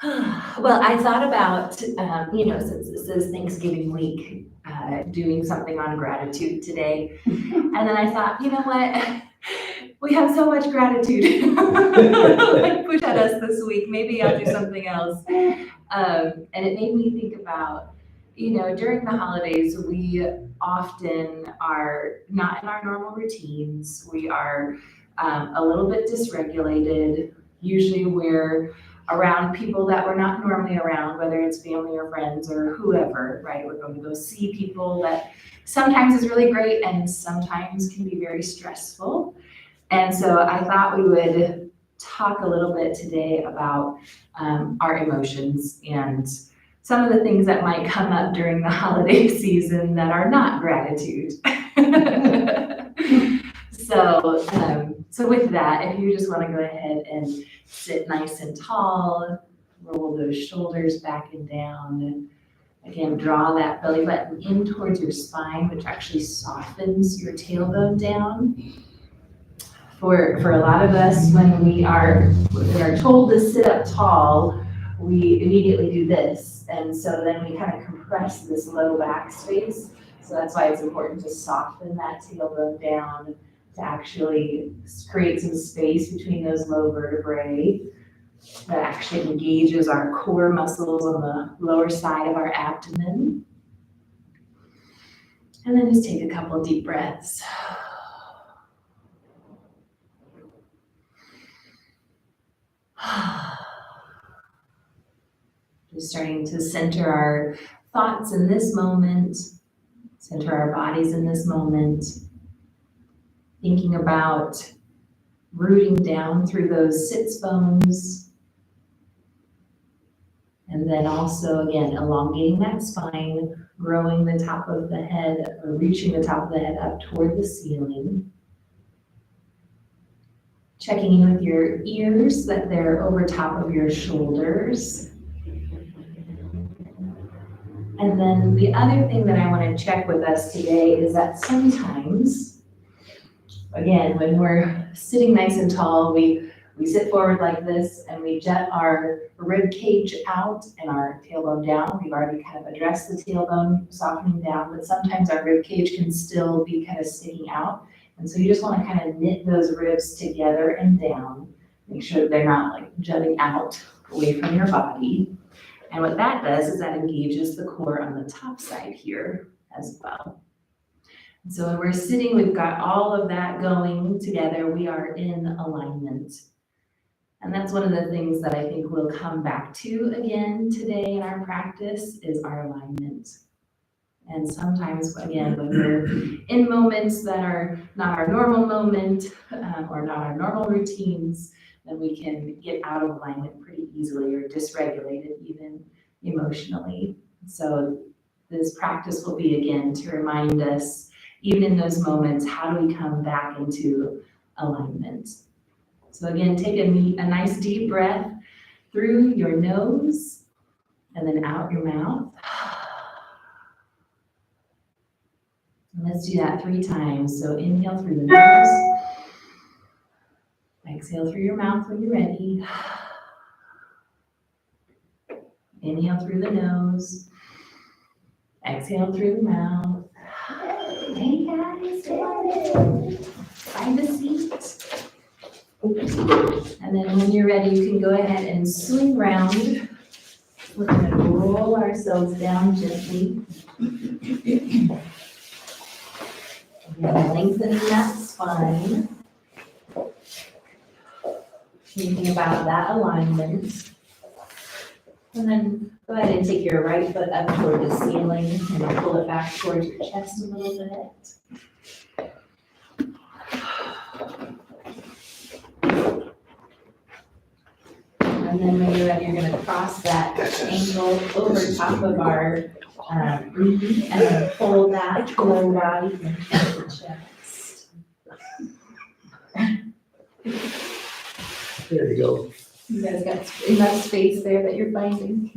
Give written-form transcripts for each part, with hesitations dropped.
Well, I thought about, since this is Thanksgiving week, doing something on gratitude today. And then I thought, you know what? We have so much gratitude like push at us this week. Maybe I'll do something else. And it made me think about, during the holidays, we often are not in our normal routines. We are a little bit dysregulated. Usually we're around people that we're not normally around, whether it's family or friends or whoever, right? We're going to go see people that sometimes is really great and sometimes can be very stressful. And so I thought we would talk a little bit today about our emotions and some of the things that might come up during the holiday season that are not gratitude. So with that, if you just want to go ahead and sit nice and tall, roll those shoulders back and down. Again, draw that belly button in towards your spine, which actually softens your tailbone down. For a lot of us, when we are told to sit up tall, we immediately do this. And so then we kind of compress this low back space. So that's why it's important to soften that tailbone down to actually create some space between those low vertebrae that actually engages our core muscles on the lower side of our abdomen. And then just take a couple deep breaths. Just starting to center our thoughts in this moment, center our bodies in this moment, thinking about rooting down through those sits bones, and then also, again, elongating that spine, growing the top of the head, or reaching the top of the head up toward the ceiling. Checking in with your ears, that they're over top of your shoulders. And then the other thing that I want to check with us today is that sometimes, again, when we're sitting nice and tall, we sit forward like this and we jet our rib cage out and our tailbone down. We've already kind of addressed the tailbone softening down, but sometimes our rib cage can still be kind of sticking out. And so you just want to kind of knit those ribs together and down. Make sure that they're not like jutting out away from your body. And what that does is that engages the core on the top side here as well. And so when we're sitting, we've got all of that going together. We are in alignment. And that's one of the things that I think we'll come back to again today in our practice is our alignment. And sometimes, again, when we're in moments that are not our normal moment or not our normal routines, then we can get out of alignment pretty easily or dysregulated even emotionally. So this practice will be, again, to remind us, even in those moments, how do we come back into alignment? So again, take a nice deep breath through your nose and then out your mouth. Let's do that 3 times. So inhale through the nose. Exhale through your mouth when you're ready. Inhale through the nose. Exhale through the mouth. Hey guys, find a seat. And then when you're ready, you can go ahead and swing around. We're going to roll ourselves down gently. Lengthening that spine. Thinking about that alignment. And then go ahead and take your right foot up toward the ceiling and then pull it back towards your chest a little bit. And then when you're ready, you're going to cross that ankle over top of our and then pull that low body into the chest. There you go. You guys got enough space there that you're finding.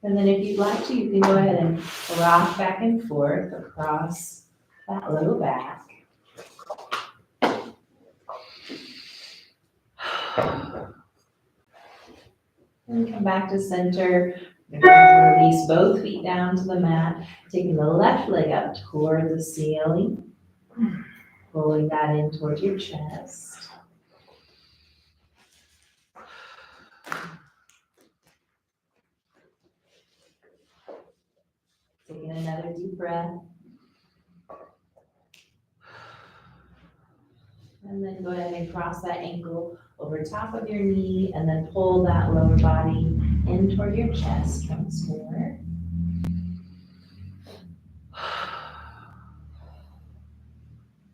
And then if you'd like to, you can go ahead and rock back and forth across that low back. And come back to center. You're going to release both feet down to the mat, taking the left leg up toward the ceiling, pulling that in towards your chest. Taking another deep breath. And then go ahead and cross that ankle over top of your knee and then pull that lower body in toward your chest once more.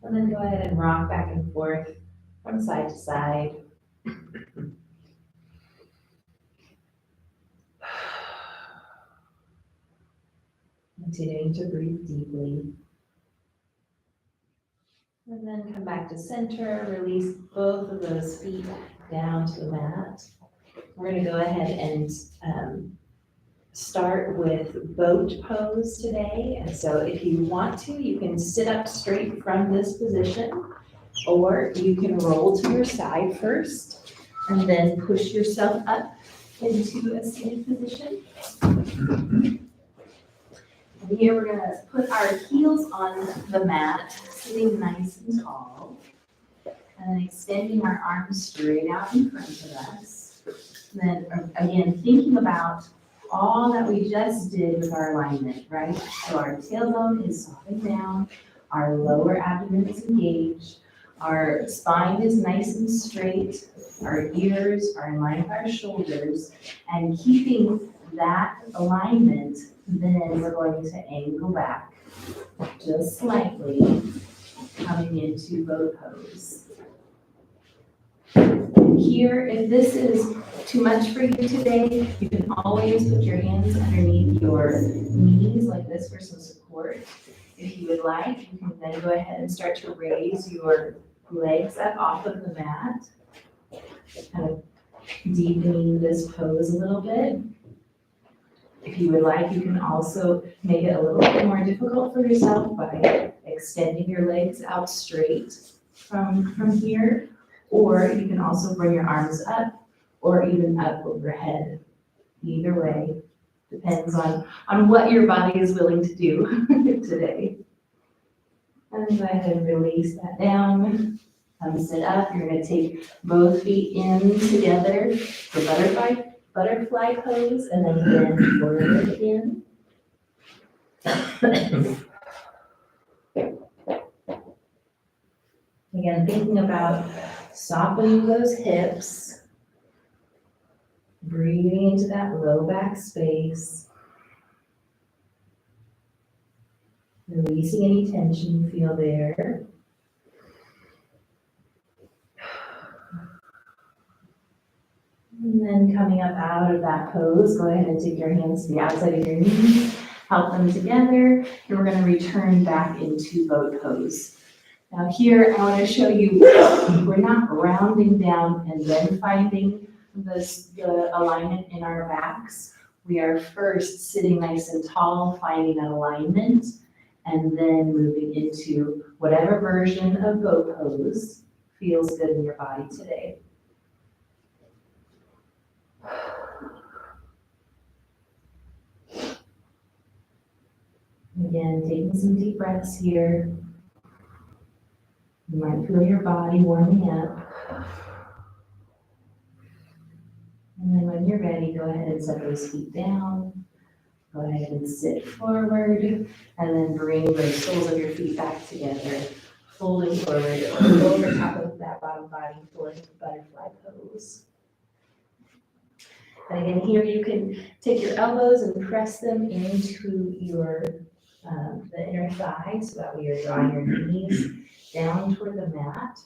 And then go ahead and rock back and forth from side to side. Continuing to breathe deeply. And then come back to center, release both of those feet down to the mat. We're going to go ahead and start with boat pose today. And so if you want to, you can sit up straight from this position, or you can roll to your side first and then push yourself up into a seated position. And here we're going to put our heels on the mat, sitting nice and tall, and then extending our arms straight out in front of us. And then again, thinking about all that we just did with our alignment, right? So our tailbone is softened down, our lower abdomen is engaged, our spine is nice and straight, our ears are in line with our shoulders, and keeping that alignment, then we're going to angle back just slightly, coming into boat pose. Here, if this is too much for you today, you can always put your hands underneath your knees like this for some support. If you would like, you can then go ahead and start to raise your legs up off of the mat, kind of deepening this pose a little bit. If you would like, you can also make it a little bit more difficult for yourself by extending your legs out straight from here, or you can also bring your arms up or even up overhead. Either way, depends on what your body is willing to do today. And go ahead and release that down. Sit up. You're going to take both feet in together for butterfly pose, and then bend forward again. Again, thinking about softening those hips, breathing into that low back space, releasing any tension you feel there. And then coming up out of that pose, go ahead and take your hands to the outside of your knees, help them together, and we're going to return back into boat pose. Now here, I want to show you, we're not rounding down and then finding the alignment in our backs. We are first sitting nice and tall, finding that alignment, and then moving into whatever version of boat pose feels good in your body today. Again, taking some deep breaths here. You might feel your body warming up. And then when you're ready, go ahead and set those feet down. Go ahead and sit forward, and then bring the soles of your feet back together, folding forward over top of that bottom body for butterfly pose. And again, here you can take your elbows and press them into your the inner thigh, so that way you're drawing your knees down toward the mat.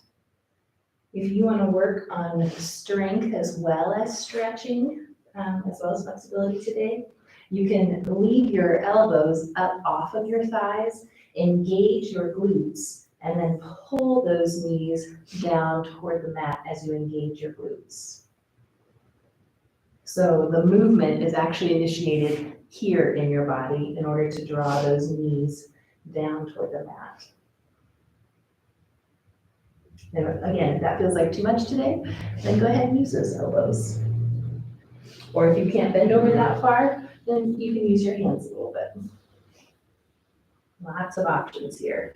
If you want to work on strength as well as stretching, as well as flexibility today, you can leave your elbows up off of your thighs, engage your glutes, and then pull those knees down toward the mat as you engage your glutes. So the movement is actually initiated here in your body in order to draw those knees down toward the mat. And again, if that feels like too much today, then go ahead and use those elbows. Or if you can't bend over that far, then you can use your hands a little bit. Lots of options here.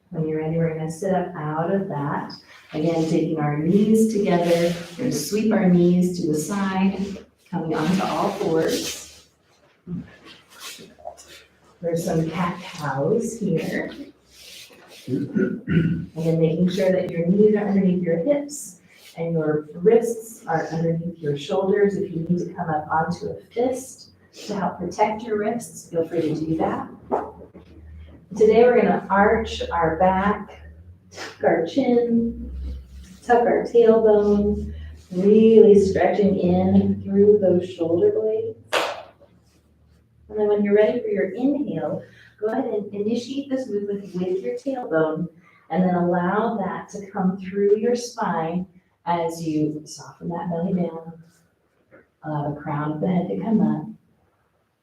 When you're ready, we're gonna sit up out of that. Again, taking our knees together, we're gonna sweep our knees to the side, coming onto all fours. There's some cat-cows here. Again, making sure that your knees are underneath your hips and your wrists are underneath your shoulders. If you need to come up onto a fist to help protect your wrists, feel free to do that. Today we're gonna arch our back, tuck our chin, tuck our tailbone, really stretching in through those shoulder blades. And then when you're ready for your inhale, go ahead and initiate this movement with your tailbone and then allow that to come through your spine as you soften that belly down. Allow the crown of the head to come up.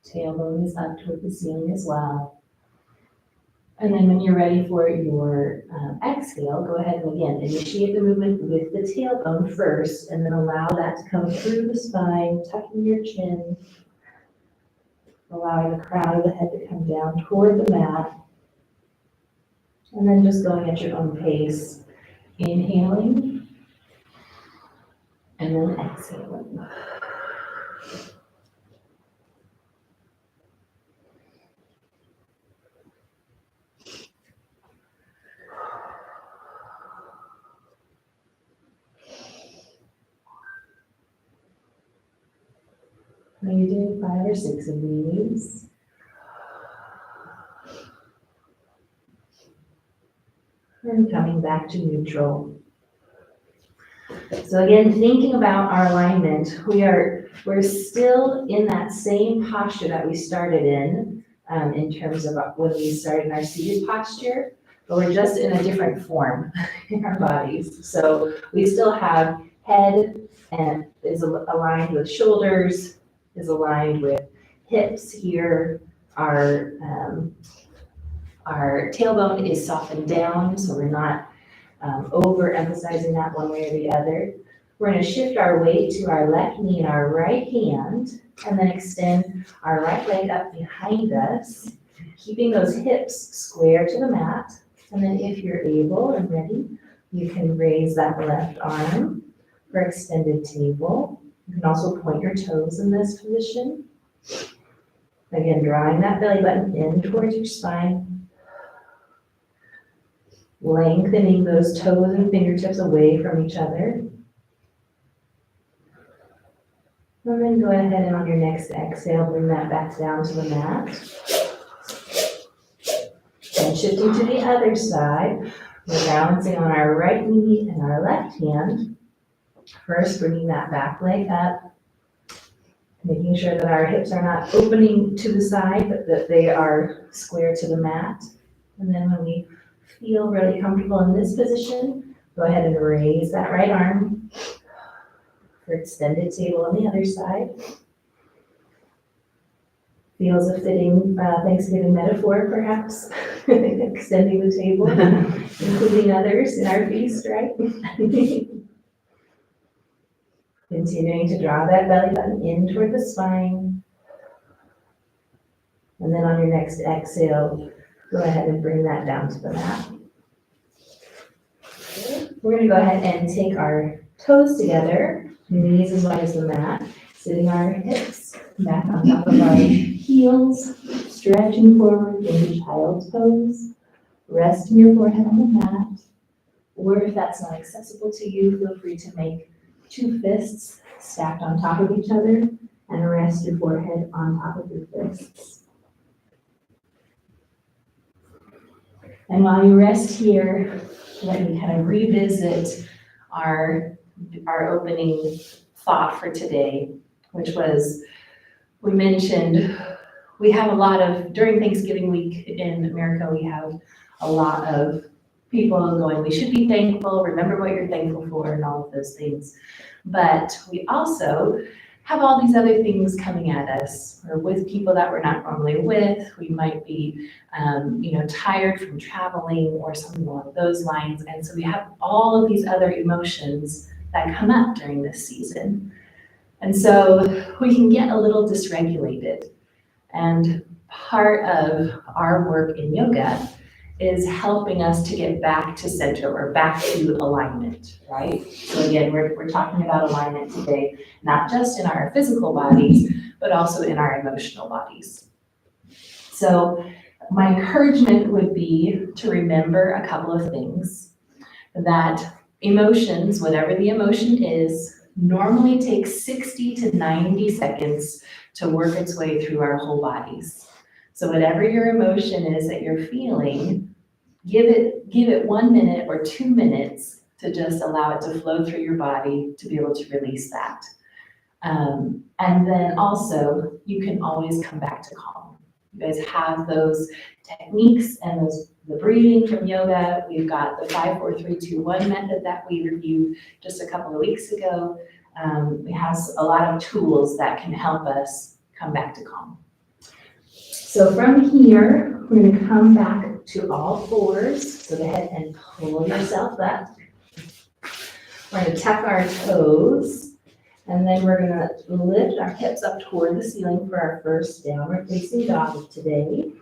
Tailbone is up toward the ceiling as well. And then when you're ready for your exhale, go ahead and again, initiate the movement with the tailbone first, and then allow that to come through the spine, tucking your chin, allowing the crown of the head to come down toward the mat. And then just going at your own pace, inhaling, and then exhaling. Maybe doing 5 or 6 of these. And coming back to neutral. So again, thinking about our alignment, we're still in that same posture that we started in terms of when we started in our seated posture, but we're just in a different form in our bodies. So we still have head and is aligned with shoulders, is aligned with hips here. Our tailbone is softened down, so we're not overemphasizing that one way or the other. We're going to shift our weight to our left knee and our right hand, and then extend our right leg up behind us, keeping those hips square to the mat. And then if you're able and ready, you can raise that left arm for extended table. You can also point your toes in this position. Again, drawing that belly button in towards your spine. Lengthening those toes and fingertips away from each other. And then go ahead and on your next exhale, bring that back down to the mat. And shifting to the other side, we're balancing on our right knee and our left hand. First, bringing that back leg up, making sure that our hips are not opening to the side, but that they are square to the mat. And then when we feel really comfortable in this position, go ahead and raise that right arm for extended table on the other side. Feels a fitting Thanksgiving metaphor, perhaps, extending the table, including others in our feast, right? Continuing to draw that belly button in toward the spine. And then on your next exhale, go ahead and bring that down to the mat. We're going to go ahead and take our toes together, knees as wide as the mat, sitting our hips back on top of our heels, stretching forward into child's pose, resting your forehead on the mat, or if that's not accessible to you, feel free to make 2 fists stacked on top of each other and rest your forehead on top of your fists. And while you rest here, let me kind of revisit our opening thought for today, which was, we mentioned we have a lot of, during Thanksgiving week in America, we have a lot of people going, we should be thankful, remember what you're thankful for, and all of those things. But we also have all these other things coming at us. We're with people that we're not normally with. We might be, tired from traveling or something along those lines. And so we have all of these other emotions that come up during this season. And so we can get a little dysregulated. And part of our work in yoga is helping us to get back to center or back to alignment, right? So again, we're talking about alignment today, not just in our physical bodies, but also in our emotional bodies. So my encouragement would be to remember a couple of things. That emotions, whatever the emotion is, normally takes 60 to 90 seconds to work its way through our whole bodies. So whatever your emotion is that you're feeling, give it 1 minute or 2 minutes to just allow it to flow through your body to be able to release that. And then also, you can always come back to calm. You guys have those techniques and the breathing from yoga. We've got the 5, 4, 3, 2, 1 method that we reviewed just a couple of weeks ago. It has a lot of tools that can help us come back to calm. So from here, we're going to come back to all fours. So go ahead and pull yourself up. We're going to tuck our toes, and then we're going to lift our hips up toward the ceiling for our first downward facing dog of today.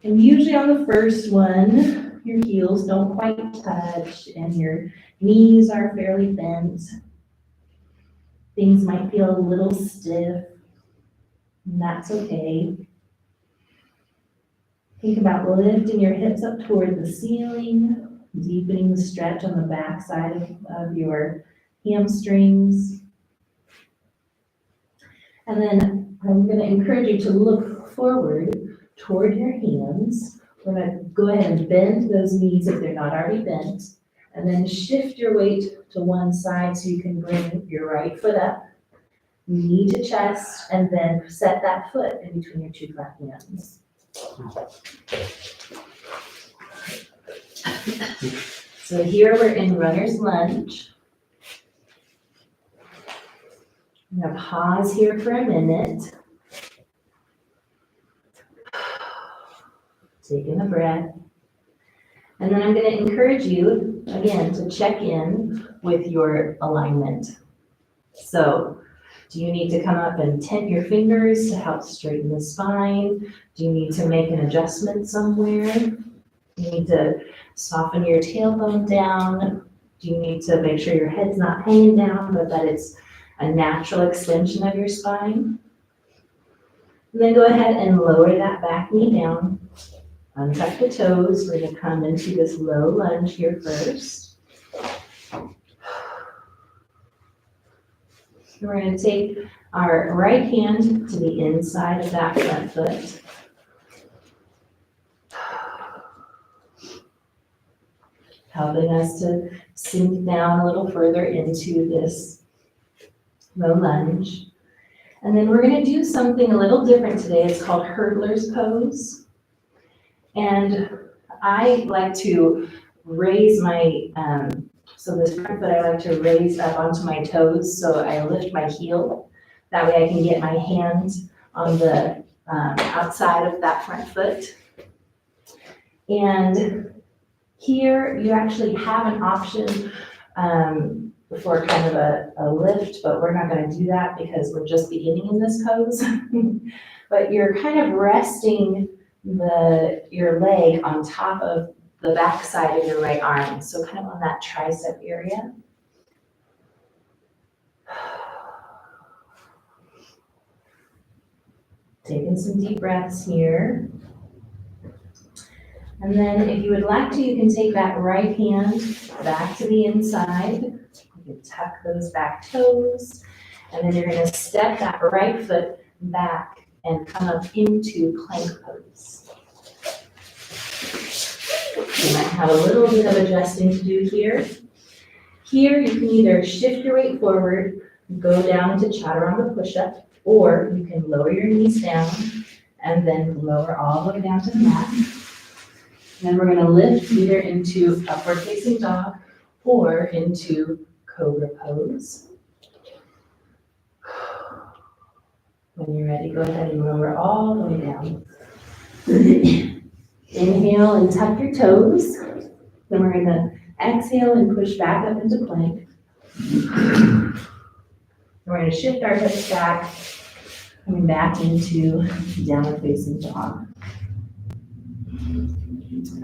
And usually on the first one, your heels don't quite touch and your knees are fairly bent. Things might feel a little stiff, and that's okay. Think about lifting your hips up toward the ceiling, deepening the stretch on the back side of your hamstrings. And then I'm going to encourage you to look forward toward your hands. We're going to go ahead and bend those knees if they're not already bent, and then shift your weight to one side so you can bring your right foot up, knee to chest, and then set that foot in between your two flat hands. So here we're in runner's lunge. I'm going to pause here for a minute. Taking a breath. And then I'm going to encourage you, again, to check in with your alignment. So, do you need to come up and tent your fingers to help straighten the spine? Do you need to make an adjustment somewhere? Do you need to soften your tailbone down? Do you need to make sure your head's not hanging down, but that it's a natural extension of your spine? And then go ahead and lower that back knee down. Untuck the toes. We're going to come into this low lunge here first. We're going to take our right hand to the inside of that front foot. Helping us to sink down a little further into this low lunge. And then we're going to do something a little different today. It's called hurdler's pose. And I like to raise my, so this front foot I like to raise up onto my toes, so I lift my heel. That way I can get my hands on the outside of that front foot. And here you actually have an option for kind of a lift, but we're not going to do that because we're just beginning in this pose. But you're kind of resting your leg on top of the back side of your right arm, so kind of on that tricep area. Taking some deep breaths here. And then if you would like to, you can take that right hand back to the inside. You can tuck those back toes. And then you're going to step that right foot back and come up into plank pose. You might have a little bit of adjusting to do here. Here you can either shift your weight forward, go down into chaturanga push-up, or you can lower your knees down and then lower all the way down to the mat. Then we're going to lift either into upward facing dog or into cobra pose. When you're ready, go ahead and lower all the way down. Inhale and tuck your toes. Then we're gonna exhale and push back up into plank. We're gonna shift our hips back, coming back into downward facing dog.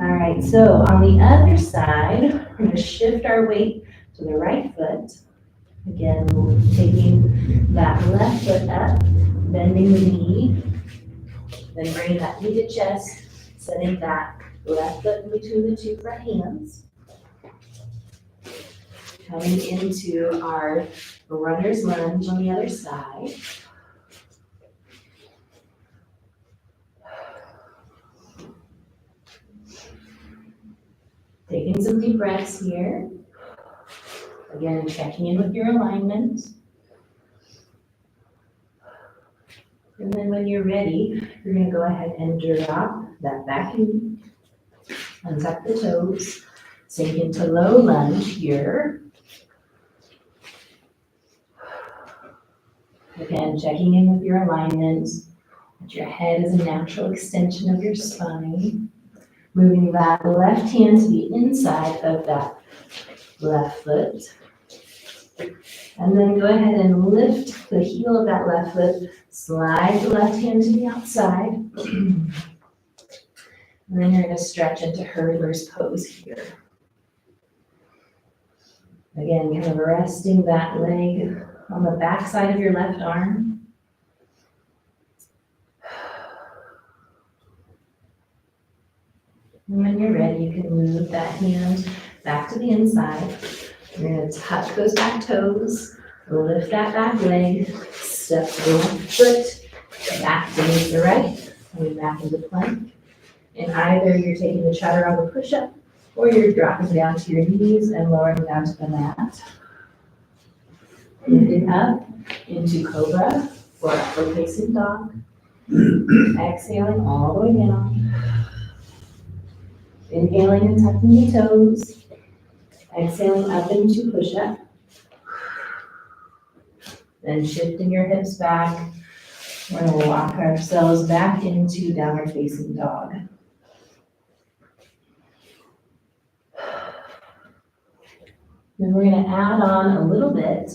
All right, so on the other side, we're gonna shift our weight to the right foot. Again, taking that left foot up, bending the knee, then bringing that knee to chest, setting that left foot in between the two front hands. Coming into our runner's lunge on the other side. Taking some deep breaths here. Again, checking in with your alignment. And then when you're ready, you're going to go ahead and drop that back knee, untuck the toes, sink into low lunge here. Again, checking in with your alignment, that your head is a natural extension of your spine. Moving that left hand to the inside of that left foot. And then go ahead and lift the heel of that left foot, slide the left hand to the outside. And then you're going to stretch into hurdler's pose here. Again, kind of resting that leg on the back side of your left arm. And when you're ready, you can move that hand back to the inside. You're going to tuck those back toes, lift that back leg, step the left foot back to meet the right, coming back into plank. And either you're taking the chaturanga push-up or you're dropping down to your knees and lowering down to the mat. Lifting up into cobra or upward facing dog. Exhaling all the way down. Inhaling and tucking the toes. Exhaling up into push-up. Then shifting your hips back. We're going to walk ourselves back into downward facing dog. Then we're going to add on a little bit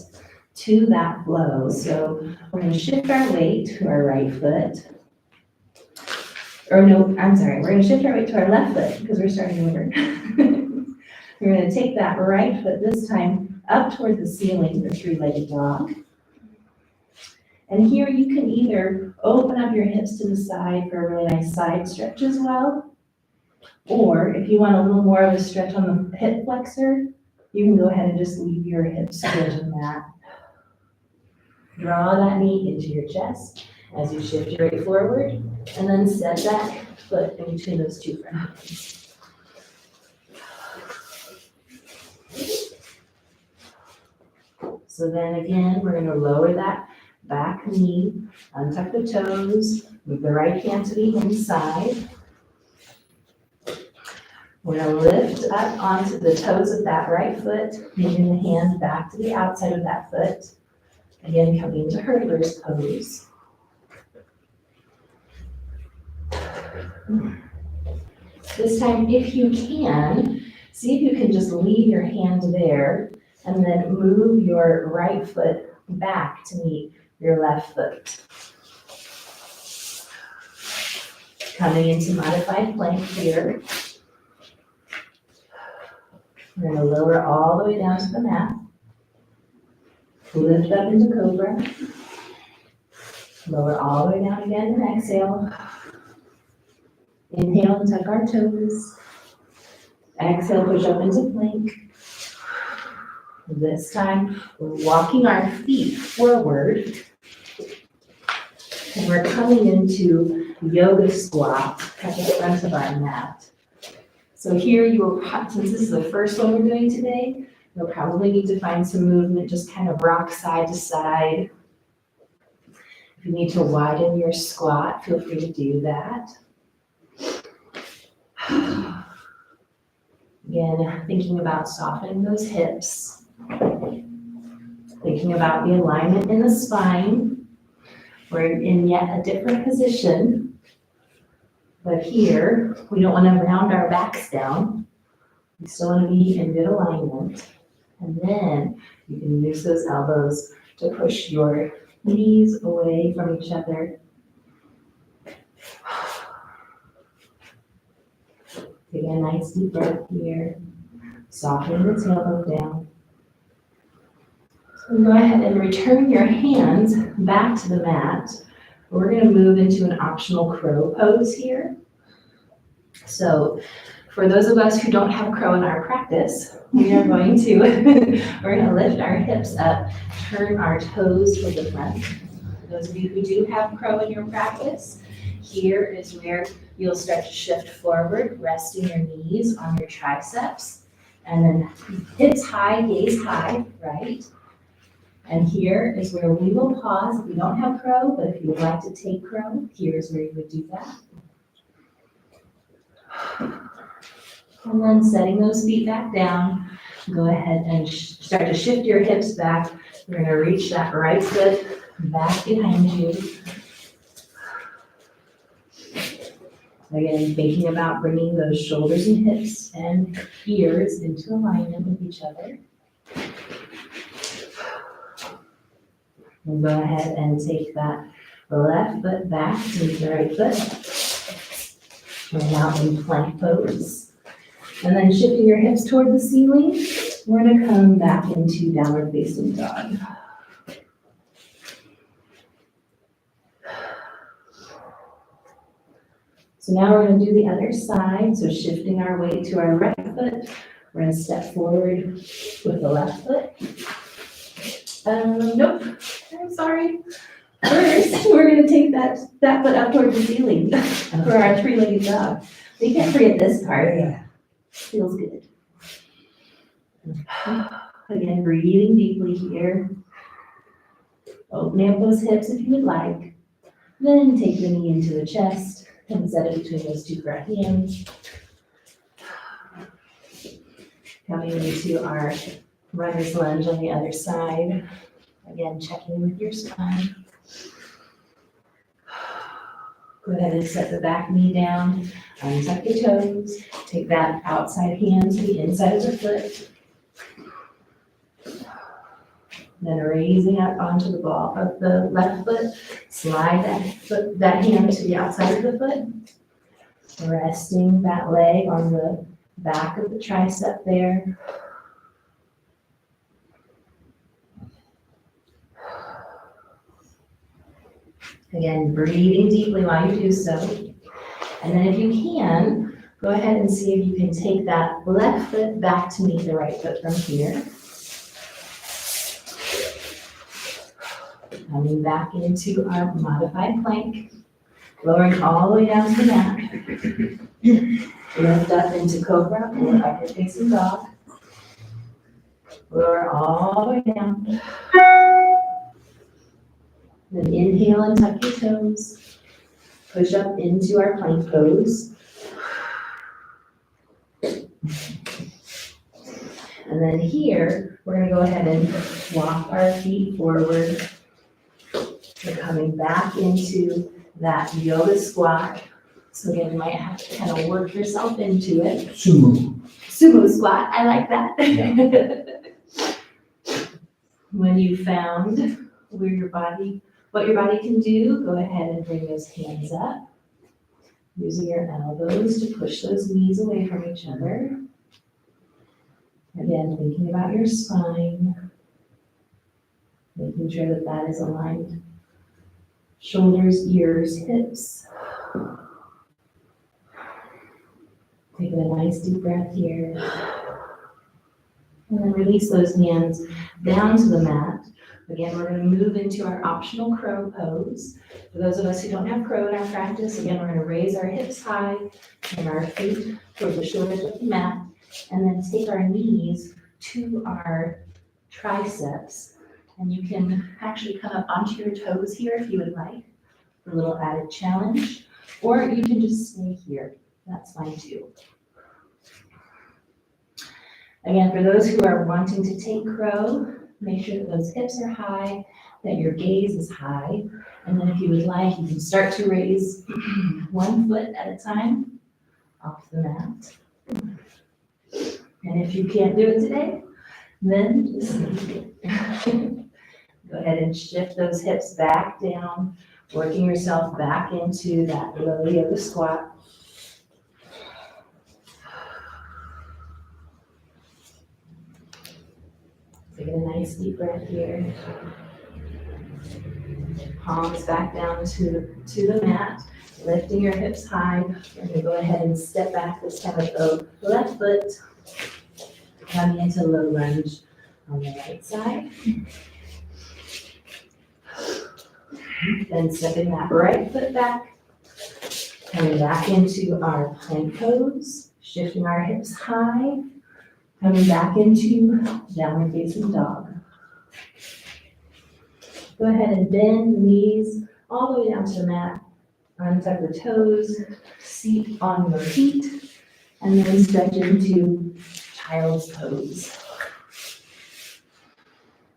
to that flow. So we're going to shift our weight to our right foot. Or no, I'm sorry, we're going to shift our weight to our left foot because we're starting over. We're going to take that right foot this time up toward the ceiling, the three-legged dog. And here you can either open up your hips to the side for a really nice side stretch as well. Or if you want a little more of a stretch on the hip flexor, you can go ahead and just leave your hips straight on that. Draw that knee into your chest as you shift your weight forward, and then set that foot in between those two front hands. So then again, we're going to lower that back knee, untuck the toes, move the right hand to the inside. We're going to lift up onto the toes of that right foot, moving the hand back to the outside of that foot. Again, coming into hurdler's pose. This time, if you can, see if you can just leave your hand there and then move your right foot back to meet your left foot. Coming into modified plank here. We're going to lower all the way down to the mat. Lift up into cobra. Lower all the way down again and exhale. Inhale and tuck our toes. Exhale, push up into plank. This time, we're walking our feet forward. And we're coming into yoga squat at the front of our mat. So here you will, since this is the first one we're doing today, you'll probably need to find some movement, just kind of rock side to side. If you need to widen your squat, feel free to do that. Again, thinking about softening those hips. Thinking about the alignment in the spine. We're in yet a different position, but here, we don't want to round our backs down. We still want to be in good alignment. And then you can use those elbows to push your knees away from each other. Take a nice deep breath here. Soften the tailbone down. So go ahead and return your hands back to the mat. We're going to move into an optional crow pose here. So for those of us who don't have crow in our practice, we are going to, we're going to lift our hips up, turn our toes toward the front. For those of you who do have crow in your practice, here is where you'll start to shift forward, resting your knees on your triceps, and then hips high, gaze high, right? And here is where we will pause if you don't have crow, but if you would like to take crow, here's where you would do that. And then setting those feet back down, go ahead and start to shift your hips back. We're going to reach that right foot back behind you. Again, thinking about bringing those shoulders and hips and ears into alignment with each other. And go ahead and take that left foot back to the right foot. We're now in plank pose. And then shifting your hips toward the ceiling, we're going to come back into downward facing dog. So now we're going to do the other side. So shifting our weight to our right foot, we're going to step forward with the left foot. Nope, I'm sorry. First, we're going to take that foot up toward the ceiling for our three-legged dog. We can't forget this part. Yeah. Feels good. Again, breathing deeply here. Opening up those hips if you would like. Then take the knee into the chest and set it between those two for our hands. Coming into our runner's lunge on the other side. Again, checking in with your spine. Go ahead and set the back knee down, untuck your toes, take that outside hand to the inside of the foot. Then raising up onto the ball of the left foot, slide that hand to the outside of the foot. Resting that leg on the back of the tricep there. Again, breathing deeply while you do so. And then if you can, go ahead and see if you can take that left foot back to meet the right foot from here. Coming back into our modified plank, lowering all the way down to the mat. Lift up into cobra or upward facing dog. Lower all the way down. Then inhale and tuck your toes. Push up into our plank pose. And then here, we're going to go ahead and walk our feet forward. We're coming back into that yoga squat. So again, you might have to kind of work yourself into it. Sumo squat, I like that. Yeah. When you found what your body can do, go ahead and bring those hands up. Using your elbows to push those knees away from each other. Again, thinking about your spine. Making sure that that is aligned. Shoulders, ears, hips. Taking a nice deep breath here. And then release those hands down to the mat. Again, we're going to move into our optional crow pose. For those of us who don't have crow in our practice, again, we're going to raise our hips high and our feet toward the shoulders of the mat, and then take our knees to our triceps. And you can actually come up onto your toes here if you would like, for a little added challenge, or you can just stay here. That's fine too. Again, for those who are wanting to take crow, make sure that those hips are high, that your gaze is high. And then if you would like, you can start to raise one foot at a time off the mat. And if you can't do it today, then just go ahead and shift those hips back down, working yourself back into that low yoga squat. Take a nice deep breath here. Palms back down to the mat, lifting your hips high. We're going to go ahead and step back this time with the left foot, coming into low lunge on the right side. Then stepping that right foot back, coming back into our plank pose, shifting our hips high, coming back into downward facing dog. Go ahead and bend the knees all the way down to the mat, untuck the toes, seat on your feet, and then stretch into child's pose.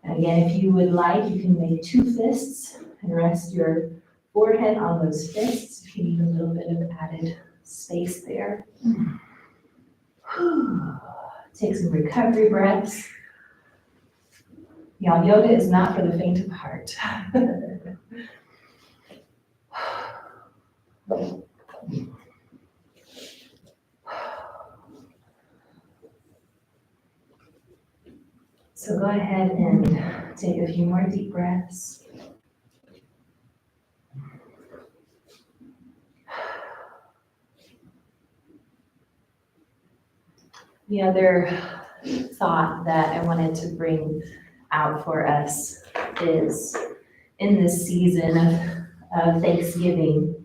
And again, if you would like, you can make two fists and rest your forehead on those fists if you need a little bit of added space there. Take some recovery breaths. Y'all, yoga is not for the faint of heart. So go ahead and take a few more deep breaths. The other thought that I wanted to bring out for us is in this season of Thanksgiving,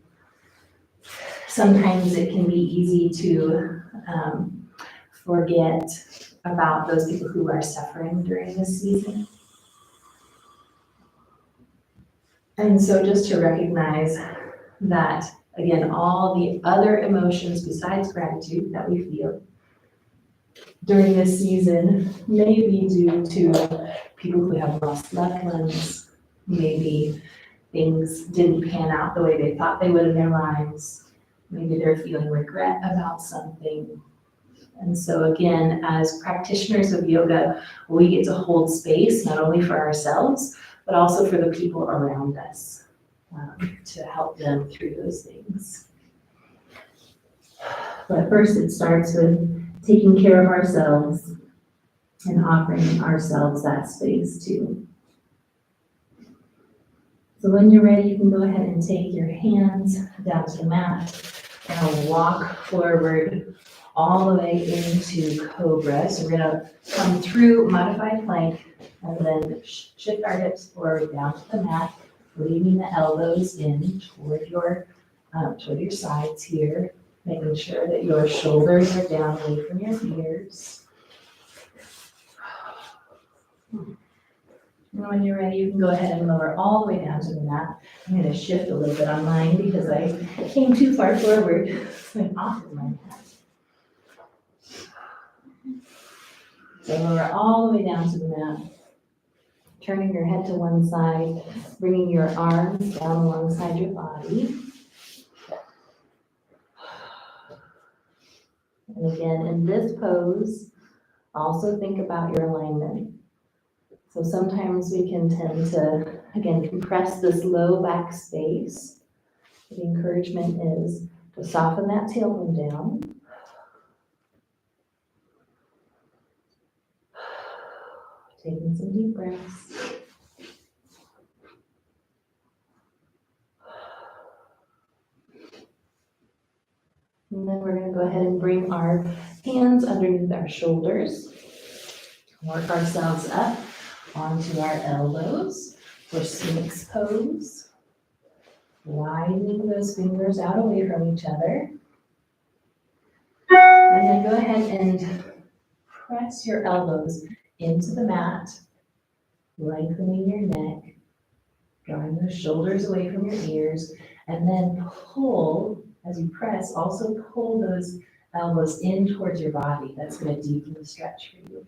sometimes it can be easy to forget about those people who are suffering during this season. And so just to recognize that, again, all the other emotions besides gratitude that we feel during this season may be due to people who have lost loved ones. Maybe things didn't pan out the way they thought they would in their lives. Maybe they're feeling regret about something. And so again, as practitioners of yoga, we get to hold space not only for ourselves, but also for the people around us to help them through those things. But first it starts with taking care of ourselves and offering ourselves that space too. So when you're ready, you can go ahead and take your hands down to the mat and walk forward all the way into Cobra. So we're gonna come through modified plank and then shift our hips forward down to the mat, leaving the elbows in toward your sides here, making sure that your shoulders are down away from your ears. And when you're ready, you can go ahead and lower all the way down to the mat. I'm going to shift a little bit on mine because I came too far forward, went off of my mat. So lower all the way down to the mat, turning your head to one side, bringing your arms down alongside your body. And again, in this pose, also think about your alignment. So sometimes we can tend to, again, compress this low back space. The encouragement is to soften that tailbone down. Taking some deep breaths. And then we're going to go ahead and bring our hands underneath our shoulders. Work ourselves up onto our elbows for Sphinx pose. Widening those fingers out away from each other. And then go ahead and press your elbows into the mat, lengthening your neck, drawing those shoulders away from your ears, and then pull, as you press, also pull those elbows in towards your body. That's going to deepen the stretch for you.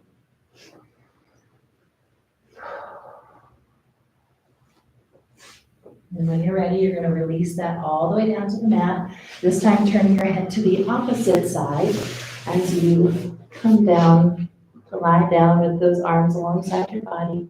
And when you're ready, you're gonna release that all the way down to the mat. This time turn your head to the opposite side as you come down to lie down with those arms alongside your body.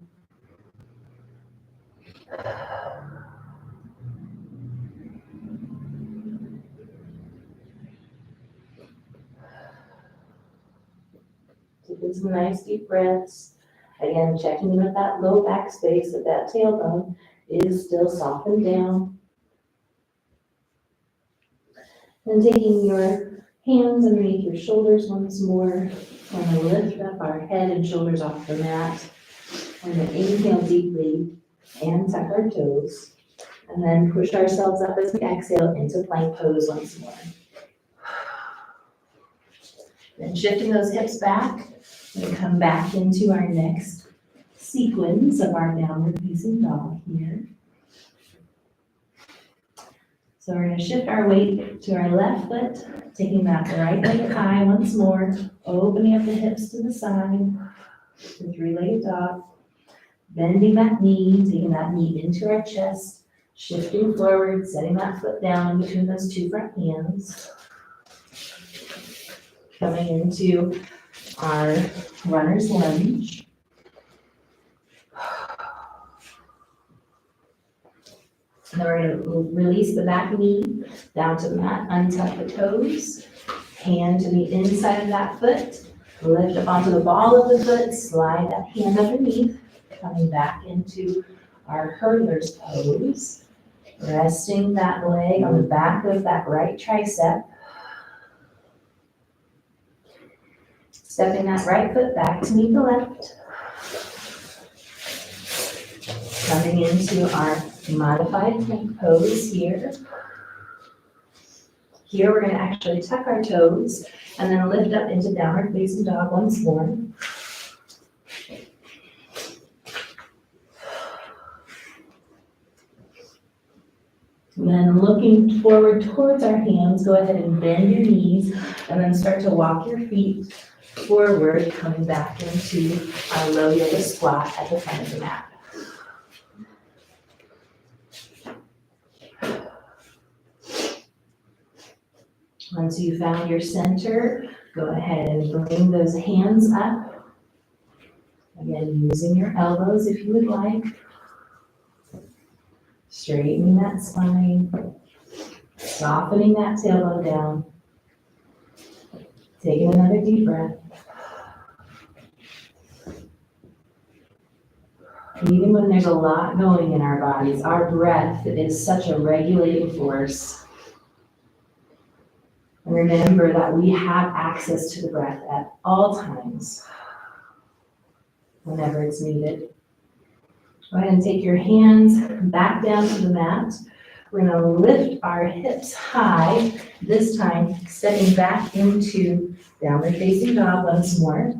Taking some nice deep breaths. Again, checking in with that low back space, that tailbone is still softened down. And taking your hands underneath your shoulders once more. We're going to lift up our head and shoulders off the mat. We're going to inhale deeply and tuck our toes. And then push ourselves up as we exhale into plank pose once more. Then shifting those hips back, we're going to come back into our next sequence of our downward facing dog here. So we're going to shift our weight to our left foot, taking that right leg high once more, opening up the hips to the side, the three-legged dog, bending that knee, taking that knee into our chest, shifting forward, setting that foot down in between those two front hands, coming into our runner's lunge. And then we're going to release the back knee down to the mat, untuck the toes, hand to the inside of that foot, lift up onto the ball of the foot, slide that hand underneath, coming back into our hurdler's pose, resting that leg on the back of that right tricep, stepping that right foot back to meet the left, coming into our modified plank pose here. Here we're going to actually tuck our toes and then lift up into downward facing dog once more. And then looking forward towards our hands, go ahead and bend your knees and then start to walk your feet forward, coming back into our low yoga squat at the front of the mat. Once you found your center, go ahead and bring those hands up. Again, using your elbows if you would like. Straightening that spine, softening that tailbone down. Taking another deep breath. Even when there's a lot going in our bodies, our breath is such a regulating force. And remember that we have access to the breath at all times, whenever it's needed. Go ahead and take your hands back down to the mat. We're going to lift our hips high, this time stepping back into downward facing dog once more.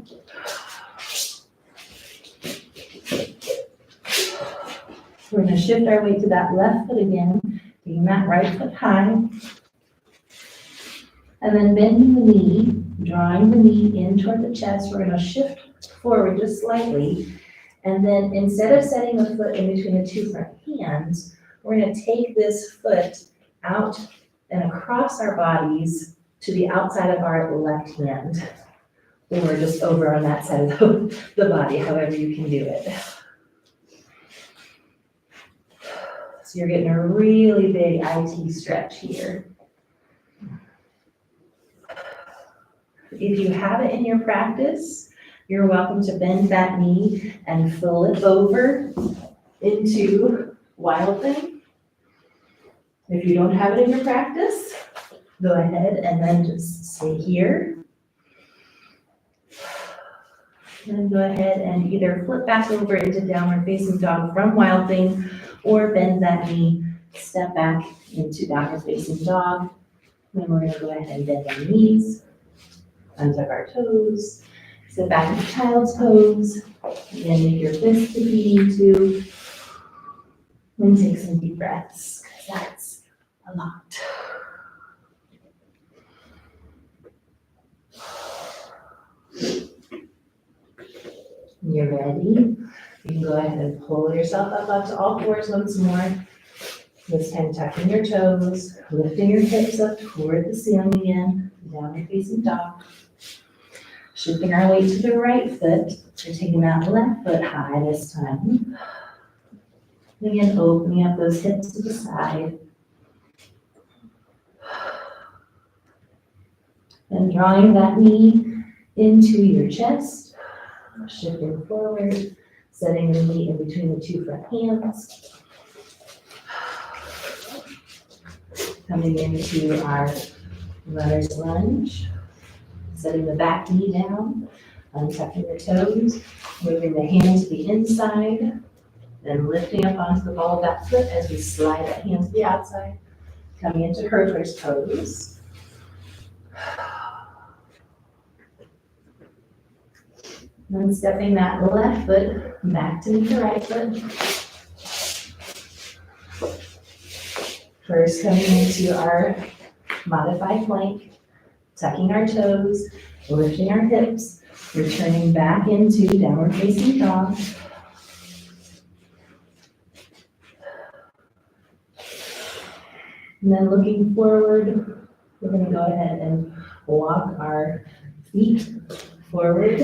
We're going to shift our weight to that left foot again, taking that right foot high. And then bending the knee, drawing the knee in toward the chest. We're going to shift forward just slightly. And then instead of setting the foot in between the two front hands, we're going to take this foot out and across our bodies to the outside of our left hand. Or just over on that side of the body, however you can do it. So you're getting a really big IT stretch here. If you have it in your practice, you're welcome to bend that knee and flip over into wild thing. If you don't have it in your practice, go ahead and then just stay here. Then go ahead and either flip back over into downward facing dog from wild thing, or bend that knee, step back into downward facing dog. Then we're going to go ahead and bend our knees, untuck our toes, sit back into child's pose, and make your fists if you need to. Then take some deep breaths, because that's a lot. When you're ready, you can go ahead and pull yourself up onto all fours once more. This time tucking your toes, lifting your hips up toward the ceiling again, downward facing dog. Shifting our weight to the right foot, we're taking that left foot high this time. Again, opening up those hips to the side. And drawing that knee into your chest, shifting forward, setting the knee in between the two front hands. Coming into our runner's lunge, setting the back knee down, untucking the toes, moving the hand to the inside, then lifting up onto the ball of that foot as we slide that hand to the outside, coming into hurdler's pose. Then stepping that left foot back to meet the right foot. First coming into our modified plank, tucking our toes, lifting our hips, returning back into downward facing dog. And then looking forward, we're going to go ahead and walk our feet forward,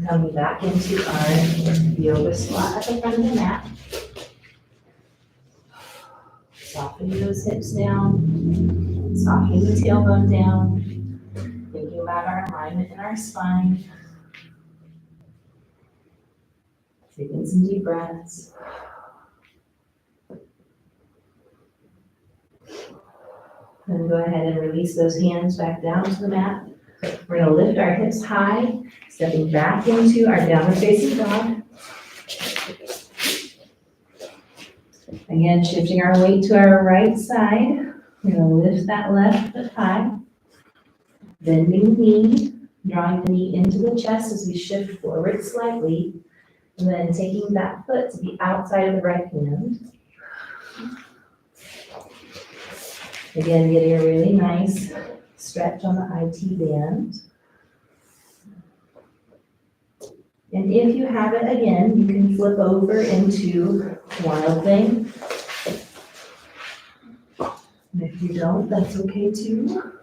coming back into our yoga squat at the front of the mat. Softening those hips down, softening the tailbone down, thinking about our alignment in our spine. Taking some deep breaths. Then go ahead and release those hands back down to the mat. We're going to lift our hips high, stepping back into our downward facing dog. Again, shifting our weight to our right side. We're going to lift that left foot high, bending the knee, drawing the knee into the chest as we shift forward slightly, and then taking that foot to the outside of the right hand. Again, getting a really nice stretch on the IT band. And if you have it again, you can flip over into Wild Thing. And if you don't, that's okay too.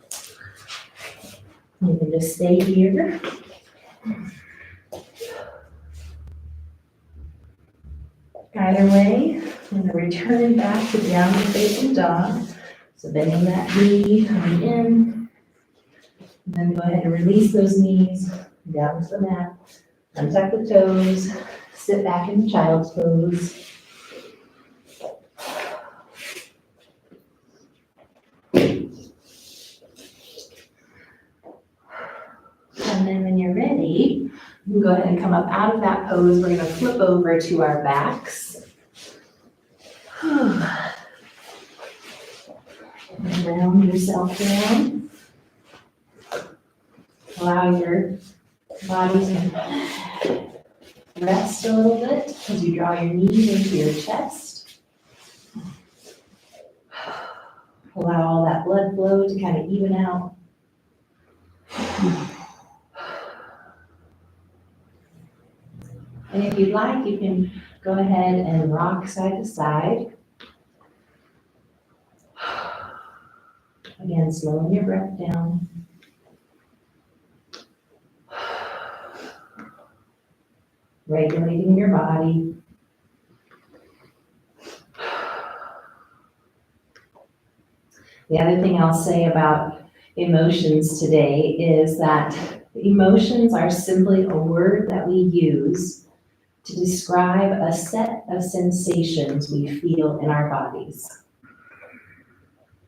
You can just stay here. Either way, I'm going to return back to downward facing dog. So bending that knee, coming in. And then go ahead and release those knees down to the mat. Untuck the toes, sit back in child's pose. And then when you're ready, you can go ahead and come up out of that pose. We're going to flip over to our backs. Round yourself down. Allow your body to rest a little bit as you draw your knees into your chest. Allow all that blood flow to kind of even out. And if you'd like, you can go ahead and rock side to side. Again, slowing your breath down. Regulating your body. The other thing I'll say about emotions today is that emotions are simply a word that we use to describe a set of sensations we feel in our bodies.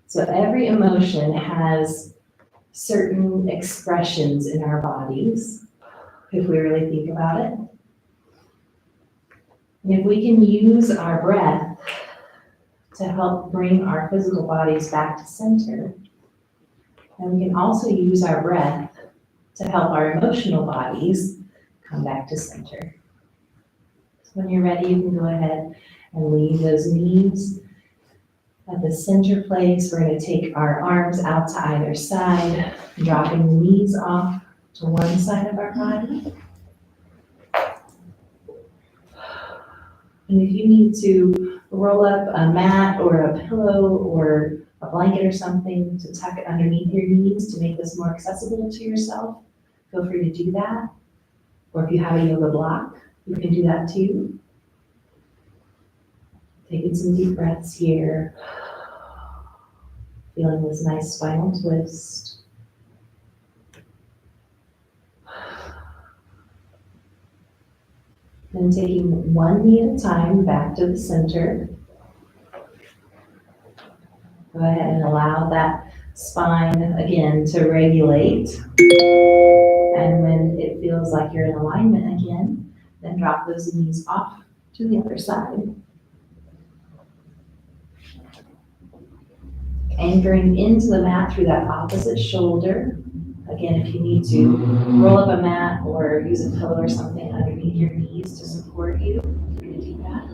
So every emotion has certain expressions in our bodies, if we really think about it. And if we can use our breath to help bring our physical bodies back to center, and we can also use our breath to help our emotional bodies come back to center. So when you're ready, you can go ahead and leave those knees at the center place. We're going to take our arms out to either side, dropping the knees off to one side of our body. And if you need to roll up a mat or a pillow or a blanket or something to tuck it underneath your knees to make this more accessible to yourself, feel free to do that. Or if you have a yoga block, you can do that too. Taking some deep breaths here. Feeling this nice spinal twist. Then taking one knee at a time back to the center. Go ahead and allow that spine again to regulate. And when it feels like you're in alignment again, then drop those knees off to the other side. Anchoring into the mat through that opposite shoulder. Again, if you need to roll up a mat or use a pillow or something underneath your knees to support you, you can do that.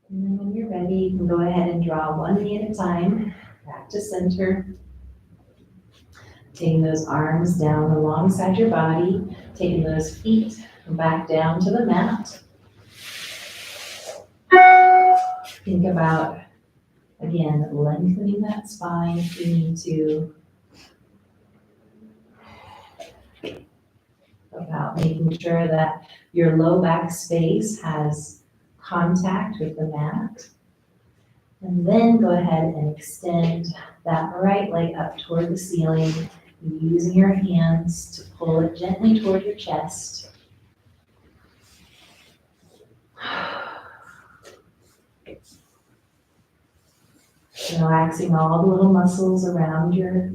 And then when you're ready, you can go ahead and draw one knee at a time, back to center. Taking those arms down alongside your body, taking those feet back down to the mat. Think about, again, lengthening that spine if you need to. About making sure that your low back space has contact with the mat. And then go ahead and extend that right leg up toward the ceiling, using your hands to pull it gently toward your chest. Relaxing all the little muscles around your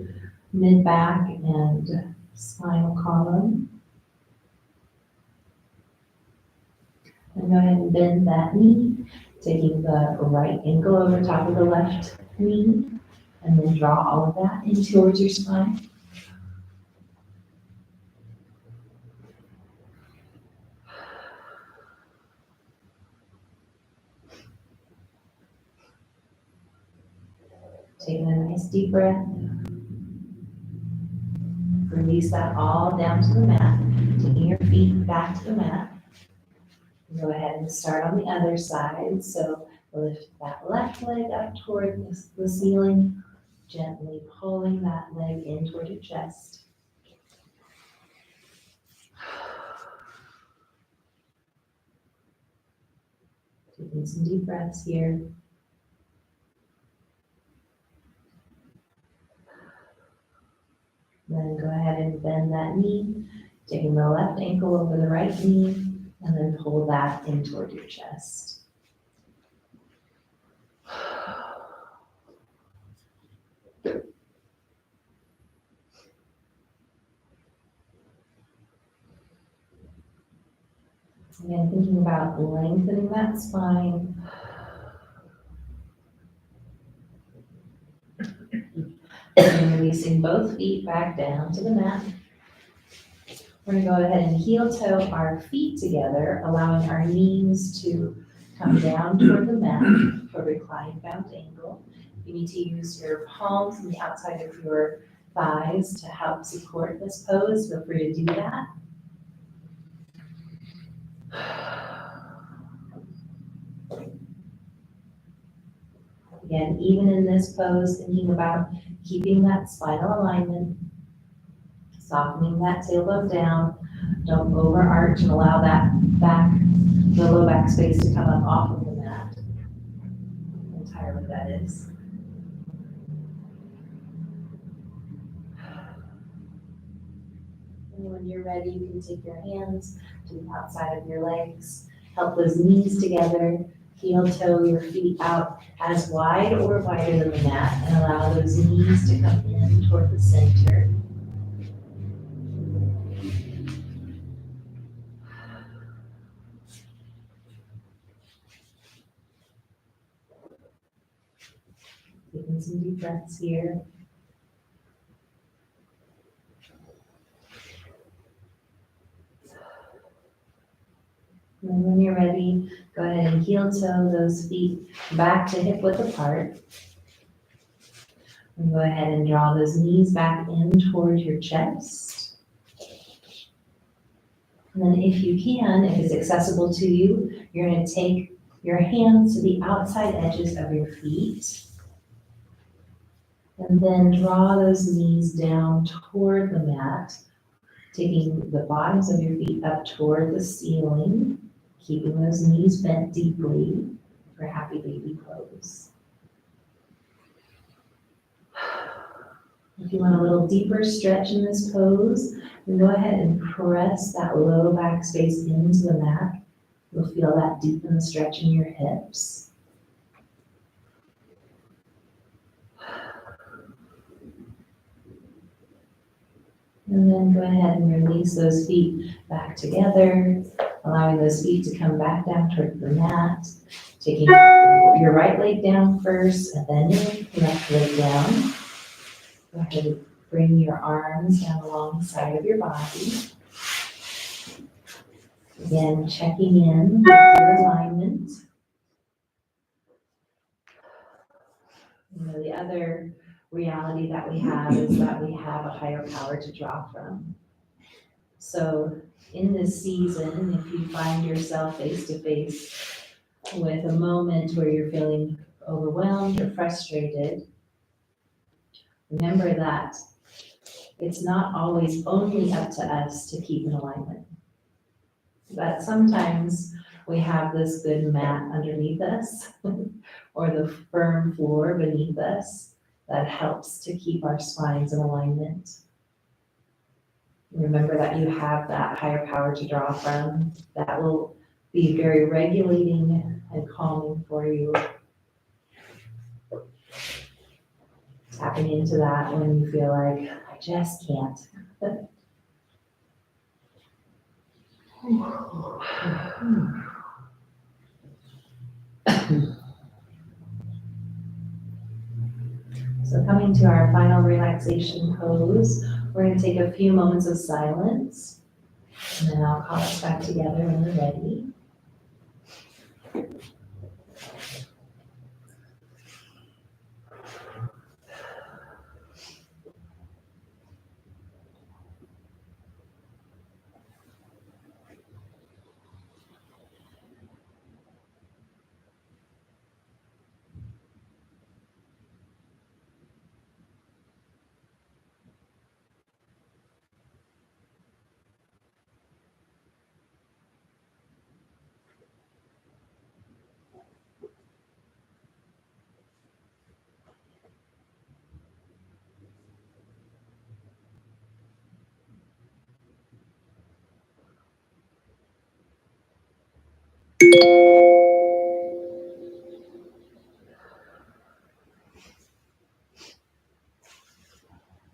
mid-back and spinal column. And go ahead and bend that knee, taking the right ankle over top of the left knee, and then draw all of that in towards your spine. Taking a nice deep breath. Release that all down to the mat, taking your feet back to the mat. Go ahead and start on the other side. So lift that left leg up toward the ceiling, gently pulling that leg in toward your chest. Taking some deep breaths here. Then go ahead and bend that knee, taking the left ankle over the right knee, and then pull that in toward your chest. Again, thinking about lengthening that spine. And releasing both feet back down to the mat. We're going to go ahead and heel toe our feet together, allowing our knees to come down toward the mat for reclined bound angle. You need to use your palms and the outside of your thighs to help support this pose. Feel free to do that. Again, even in this pose, thinking about keeping that spinal alignment, softening that tailbone down. Don't overarch and allow that the low back space to come up off of the mat. Entirely, that is. And when you're ready, you can take your hands to the outside of your legs, help those knees together, heel toe your feet out as wide or wider than the mat, and allow those knees to come in toward the center. Taking some deep breaths here. And then when you're ready, go ahead and heel toe those feet back to hip width apart. And go ahead and draw those knees back in toward your chest. And then if you can, if it's accessible to you, you're going to take your hands to the outside edges of your feet. And then draw those knees down toward the mat, taking the bottoms of your feet up toward the ceiling, keeping those knees bent deeply for happy baby pose. If you want a little deeper stretch in this pose, then go ahead and press that low back space into the mat. You'll feel that deepen the stretch in your hips. And then go ahead and release those feet back together, allowing those feet to come back down toward the mat. Taking your right leg down first and then your left leg down. Go ahead and bring your arms down along the side of your body. Again, checking in with your alignment. The other reality that we have is that we have a higher power to draw from. So in this season, if you find yourself face to face with a moment where you're feeling overwhelmed or frustrated, remember that it's not always only up to us to keep in alignment. That sometimes we have this good mat underneath us or the firm floor beneath us that helps to keep our spines in alignment. Remember that you have that higher power to draw from that will be very regulating and calming for you. Tapping into that when you feel like, I just can't. So coming to our final relaxation pose, we're going to take a few moments of silence, and then I'll call us back together when we're ready.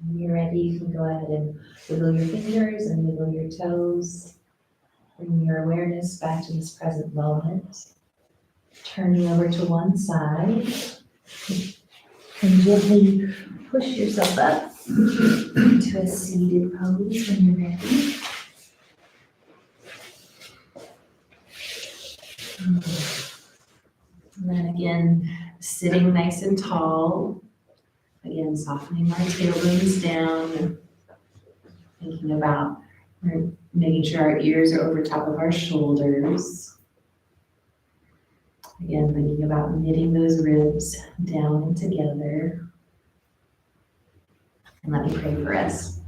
When you're ready, you can go ahead and wiggle your fingers and wiggle your toes. Bring your awareness back to this present moment. Turning over to one side. And gently push yourself up to a seated pose when you're ready. And then again, sitting nice and tall. Again, softening our tailbones down. Thinking about making sure our ears are over top of our shoulders. Again, thinking about knitting those ribs down and together. And let me pray for us.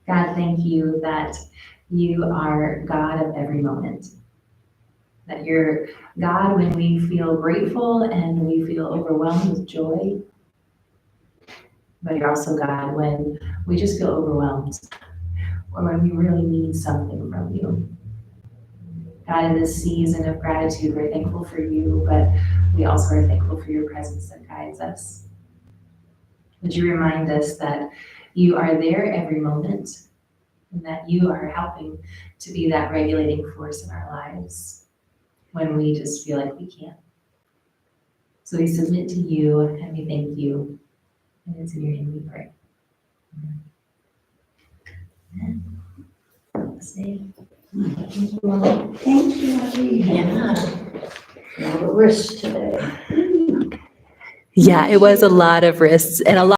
God, thank you that you are God of every moment. That you're God when we feel grateful and we feel overwhelmed with joy. But you're also God when we just feel overwhelmed or when we really need something from you. God, in this season of gratitude, we're thankful for you, but we also are thankful for your presence that guides us. Would you remind us that you are there every moment and that you are helping to be that regulating force in our lives when we just feel like we can't. So we submit to you and we thank you. And it's in your name we pray. Amen. Thank you, Audrey. Yeah. A lot of risks today. Yeah, it was a lot of risks and a lot